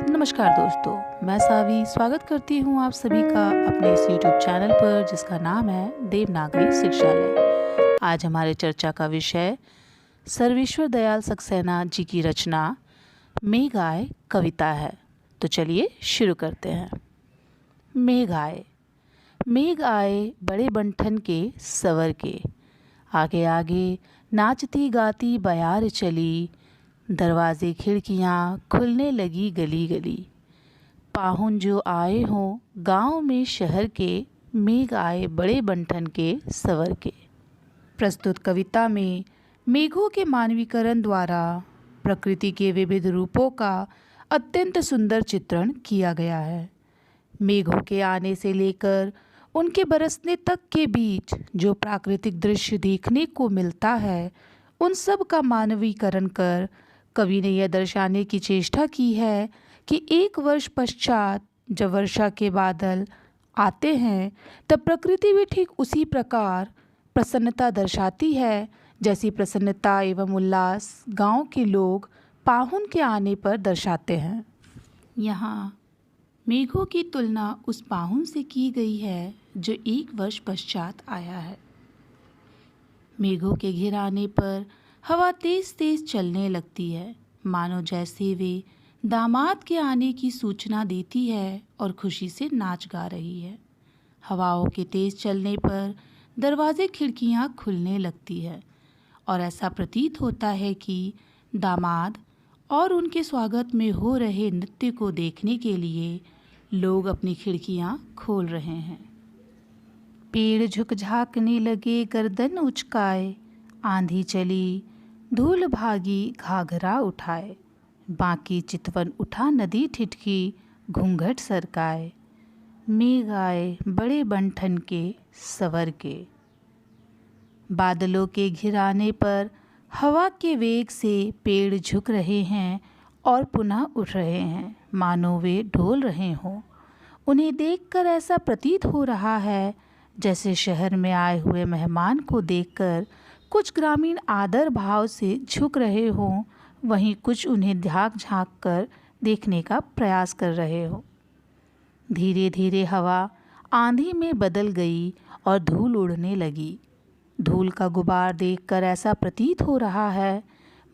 नमस्कार दोस्तों, मैं सावी स्वागत करती हूँ आप सभी का अपने इस YouTube चैनल पर जिसका नाम है देवनागरी शिक्षालय। आज हमारे चर्चा का विषय सर्वेश्वर दयाल सक्सेना जी की रचना मेघ आए कविता है। तो चलिए शुरू करते हैं। मेघ आए बड़े बंठन के सवर के, आगे आगे नाचती गाती बयार चली, दरवाजे खिड़कियाँ खुलने लगी गली गली। पाहुन जो आए हों गांव में शहर के, मेघ आए बड़े बंठन के सवर के। प्रस्तुत कविता में मेघों के मानवीकरण द्वारा प्रकृति के विविध रूपों का अत्यंत सुंदर चित्रण किया गया है। मेघों के आने से लेकर उनके बरसने तक के बीच जो प्राकृतिक दृश्य देखने को मिलता है, उन सब का मानवीकरण कर कवि ने यह दर्शाने की चेष्टा की है कि एक वर्ष पश्चात जब वर्षा के बादल आते हैं तब प्रकृति भी ठीक उसी प्रकार प्रसन्नता दर्शाती है जैसी प्रसन्नता एवं उल्लास गांव के लोग पाहुन के आने पर दर्शाते हैं। यहाँ मेघों की तुलना उस पाहुन से की गई है जो एक वर्ष पश्चात आया है। मेघों के घिर आने पर हवा तेज तेज चलने लगती है, मानो जैसे वे दामाद के आने की सूचना देती है और खुशी से नाच गा रही है। हवाओं के तेज चलने पर दरवाजे खिड़कियां खुलने लगती है और ऐसा प्रतीत होता है कि दामाद और उनके स्वागत में हो रहे नृत्य को देखने के लिए लोग अपनी खिड़कियां खोल रहे हैं। पेड़ झुक झाँकने लगे गर्दन उचकाए, आंधी चली धूल भागी घाघरा उठाए, बाकी चितवन उठा नदी ठिठकी घूंघट सरकाए, मेघ आए बड़े बंठन के सवर के। बादलों के घिराने पर हवा के वेग से पेड़ झुक रहे हैं और पुनः उठ रहे हैं, मानो वे डोल रहे हों। उन्हें देखकर ऐसा प्रतीत हो रहा है जैसे शहर में आए हुए मेहमान को देखकर कुछ ग्रामीण आदर भाव से झुक रहे हों, वहीं कुछ उन्हें झाँक झाँक कर देखने का प्रयास कर रहे हों। धीरे धीरे हवा आंधी में बदल गई और धूल उड़ने लगी। धूल का गुबार देखकर ऐसा प्रतीत हो रहा है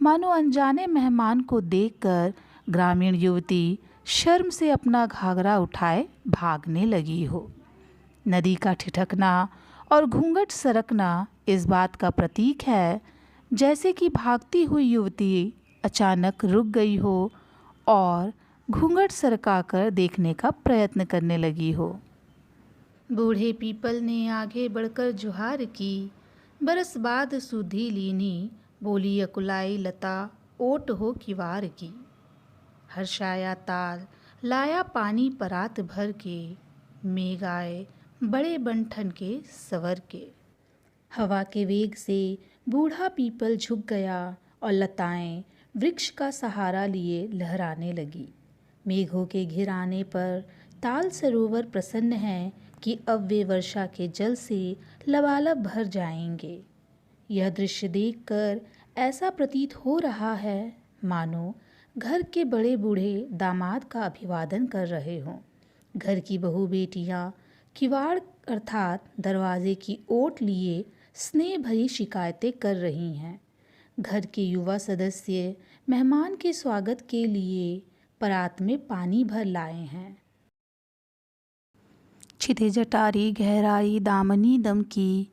मानो अनजाने मेहमान को देखकर ग्रामीण युवती शर्म से अपना घाघरा उठाए भागने लगी हो। नदी का ठिठकना और घूंघट सरकना इस बात का प्रतीक है जैसे कि भागती हुई युवती अचानक रुक गई हो और घूंघट सरकाकर देखने का प्रयत्न करने लगी हो। बूढ़े पीपल ने आगे बढ़कर जुहार की, बरस बाद सुधी लीनी, बोली अकुलाई लता ओट हो किवार की। हर्षाया ताल लाया पानी परात भर के, मेघ आए बड़े बंठन के सवर के। हवा के वेग से बूढ़ा पीपल झुक गया और लताएं वृक्ष का सहारा लिए लहराने लगी। मेघों के घिर आने पर ताल सरोवर प्रसन्न है कि अब वे वर्षा के जल से लबालब भर जाएंगे। यह दृश्य देखकर ऐसा प्रतीत हो रहा है मानो घर के बड़े बूढ़े दामाद का अभिवादन कर रहे हों। घर की बहू बेटियां किवाड़ अर्थात दरवाजे की ओट लिए स्नेह भरी शिकायतें कर रही हैं। घर के युवा सदस्य मेहमान के स्वागत के लिए परात में पानी भर लाए हैं। छिदे जटारी गहराई दामनी दम की,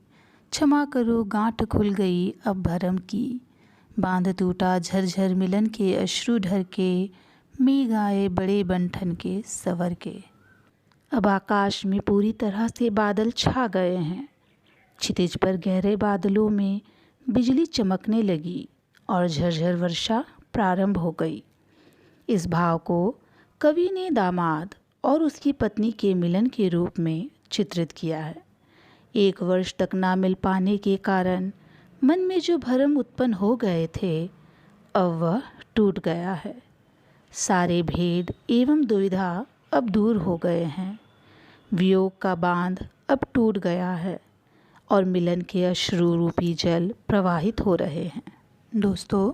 क्षमा करो गांठ खुल गई अब भरम की। बांध टूटा झरझर मिलन के अश्रु ढर के, मेघ आए बड़े बंठन के सवर के। अब आकाश में पूरी तरह से बादल छा गए हैं। क्षितिज पर गहरे बादलों में बिजली चमकने लगी और झरझर वर्षा प्रारंभ हो गई। इस भाव को कवि ने दामाद और उसकी पत्नी के मिलन के रूप में चित्रित किया है। एक वर्ष तक ना मिल पाने के कारण मन में जो भरम उत्पन्न हो गए थे, अब वह टूट गया है। सारे भेद एवं दुविधा अब दूर हो गए हैं। वियोग का बांध अब टूट गया है और मिलन के अश्रु रूपी जल प्रवाहित हो रहे हैं। दोस्तों,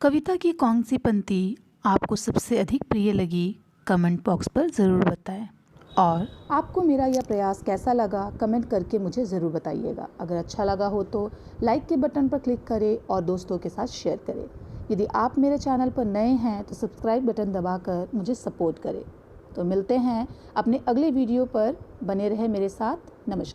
कविता की कौन सी पंक्ति आपको सबसे अधिक प्रिय लगी, कमेंट बॉक्स पर ज़रूर बताएं। और आपको मेरा यह प्रयास कैसा लगा कमेंट करके मुझे ज़रूर बताइएगा। अगर अच्छा लगा हो तो लाइक के बटन पर क्लिक करें और दोस्तों के साथ शेयर करें। यदि आप मेरे चैनल पर नए हैं तो सब्सक्राइब बटन दबाकर मुझे सपोर्ट करें। तो मिलते हैं अपने अगले वीडियो पर, बने रहे मेरे साथ। नमस्कार।